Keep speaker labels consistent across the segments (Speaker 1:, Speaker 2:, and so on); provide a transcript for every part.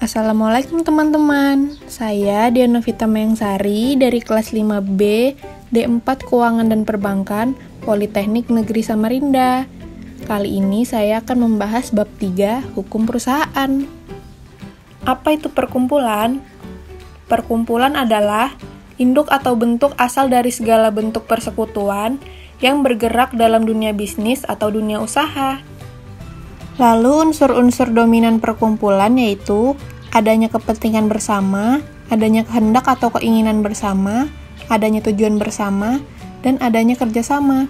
Speaker 1: Assalamualaikum teman-teman, saya Dianovita Mengsari dari kelas 5B D4 Keuangan dan Perbankan Politeknik Negeri Samarinda. Kali ini saya akan membahas bab 3 Hukum Perusahaan. Apa itu perkumpulan? Perkumpulan adalah induk atau bentuk asal dari segala bentuk persekutuan yang bergerak dalam dunia bisnis atau dunia usaha. Lalu unsur-unsur dominan perkumpulan yaitu adanya kepentingan bersama, adanya kehendak atau keinginan bersama, adanya tujuan bersama, dan adanya kerjasama.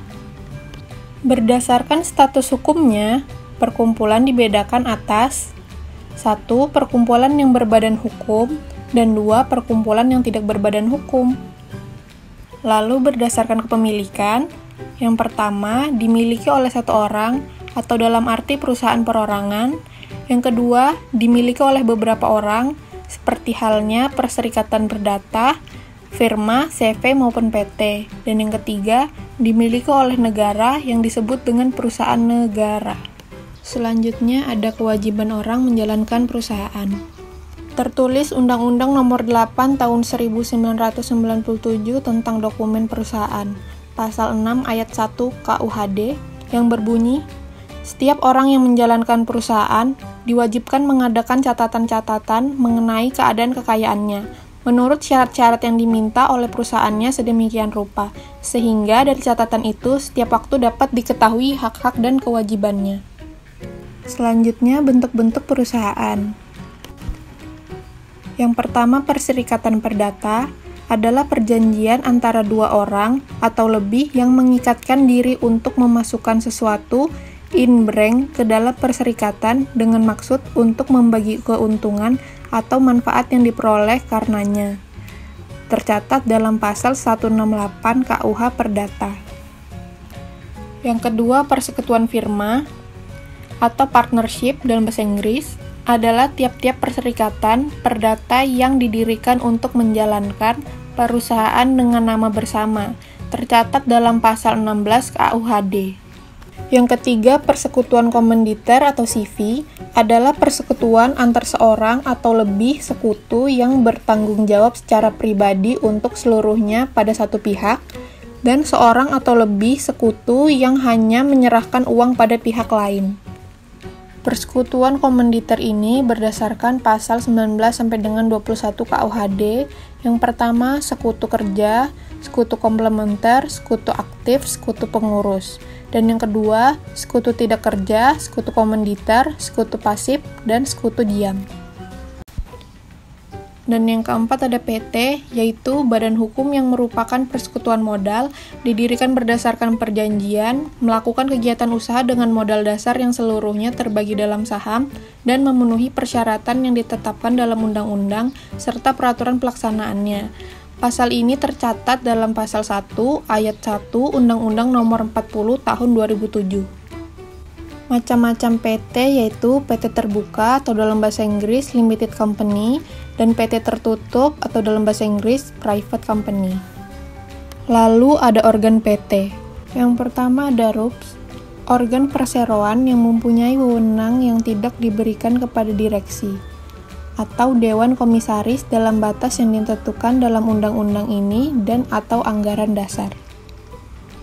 Speaker 1: Berdasarkan status hukumnya, perkumpulan dibedakan atas 1. Perkumpulan yang berbadan hukum, dan 2. Perkumpulan yang tidak berbadan hukum. Lalu berdasarkan kepemilikan, yang pertama dimiliki oleh satu orang, atau dalam arti perusahaan perorangan. Yang kedua, dimiliki oleh beberapa orang, seperti halnya perserikatan perdata, firma, CV, maupun PT. Dan yang ketiga, dimiliki oleh negara yang disebut dengan perusahaan negara. Selanjutnya, ada kewajiban orang menjalankan perusahaan. Tertulis Undang-Undang Nomor 8 Tahun 1997 tentang Dokumen Perusahaan, Pasal 6 Ayat 1 KUHD, yang berbunyi, setiap orang yang menjalankan perusahaan diwajibkan mengadakan catatan-catatan mengenai keadaan kekayaannya, menurut syarat-syarat yang diminta oleh perusahaannya sedemikian rupa, sehingga dari catatan itu setiap waktu dapat diketahui hak-hak dan kewajibannya. Selanjutnya, bentuk-bentuk perusahaan. Yang pertama, perserikatan perdata adalah perjanjian antara dua orang atau lebih yang mengikatkan diri untuk memasukkan sesuatu ke dalam perserikatan dengan maksud untuk membagi keuntungan atau manfaat yang diperoleh karenanya. Tercatat dalam pasal 168 KUH Perdata. Yang kedua, persekutuan firma atau partnership dalam bahasa Inggris adalah tiap-tiap perserikatan perdata yang didirikan untuk menjalankan perusahaan dengan nama bersama, tercatat dalam pasal 16 KUHD. Yang ketiga, persekutuan komanditer atau CV adalah persekutuan antar seorang atau lebih sekutu yang bertanggung jawab secara pribadi untuk seluruhnya pada satu pihak, dan seorang atau lebih sekutu yang hanya menyerahkan uang pada pihak lain. Persekutuan komanditer ini berdasarkan pasal 19 sampai dengan 21 KUHD. Yang pertama, sekutu kerja, sekutu komplementer, sekutu aktif, sekutu pengurus. Dan yang kedua, sekutu tidak kerja, sekutu komanditer, sekutu pasif, dan sekutu diam. Dan yang keempat ada PT, yaitu badan hukum yang merupakan persekutuan modal, didirikan berdasarkan perjanjian, melakukan kegiatan usaha dengan modal dasar yang seluruhnya terbagi dalam saham, dan memenuhi persyaratan yang ditetapkan dalam undang-undang, serta peraturan pelaksanaannya. Pasal ini tercatat dalam pasal 1 ayat 1 Undang-Undang Nomor 40 Tahun 2007. Macam-macam PT yaitu PT terbuka atau dalam bahasa Inggris Limited Company dan PT tertutup atau dalam bahasa Inggris Private Company. Lalu ada organ PT. Yang pertama ada RUPS, organ perseroan yang mempunyai wewenang yang tidak diberikan kepada direksi atau Dewan Komisaris dalam batas yang ditentukan dalam undang-undang ini dan atau anggaran dasar.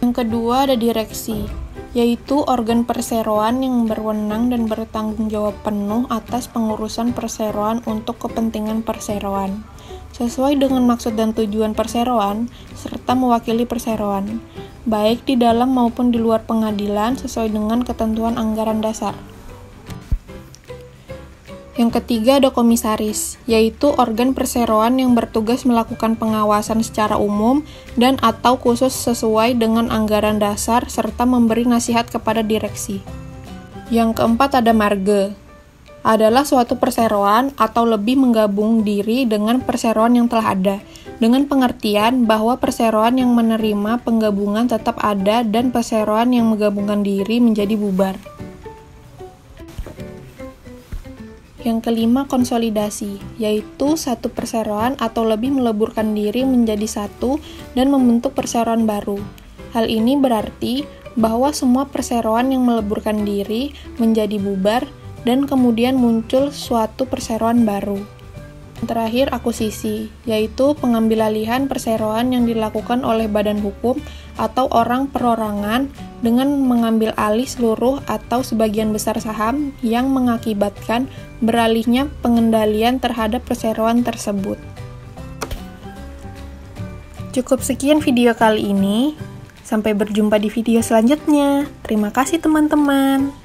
Speaker 1: Yang kedua ada direksi, yaitu organ perseroan yang berwenang dan bertanggung jawab penuh atas pengurusan perseroan untuk kepentingan perseroan, sesuai dengan maksud dan tujuan perseroan, serta mewakili perseroan, baik di dalam maupun di luar pengadilan sesuai dengan ketentuan anggaran dasar. Yang ketiga ada komisaris, yaitu organ perseroan yang bertugas melakukan pengawasan secara umum dan atau khusus sesuai dengan anggaran dasar serta memberi nasihat kepada direksi. Yang keempat ada marga, adalah suatu perseroan atau lebih menggabung diri dengan perseroan yang telah ada, dengan pengertian bahwa perseroan yang menerima penggabungan tetap ada dan perseroan yang menggabungkan diri menjadi bubar. Yang kelima, konsolidasi, yaitu satu perseroan atau lebih meleburkan diri menjadi satu dan membentuk perseroan baru. Hal ini berarti bahwa semua perseroan yang meleburkan diri menjadi bubar dan kemudian muncul suatu perseroan baru. Terakhir, akuisisi, yaitu pengambilalihan perseroan yang dilakukan oleh badan hukum atau orang perorangan dengan mengambil alih seluruh atau sebagian besar saham yang mengakibatkan beralihnya pengendalian terhadap perseroan tersebut. Cukup sekian video kali ini. Sampai berjumpa di video selanjutnya. Terima kasih teman-teman.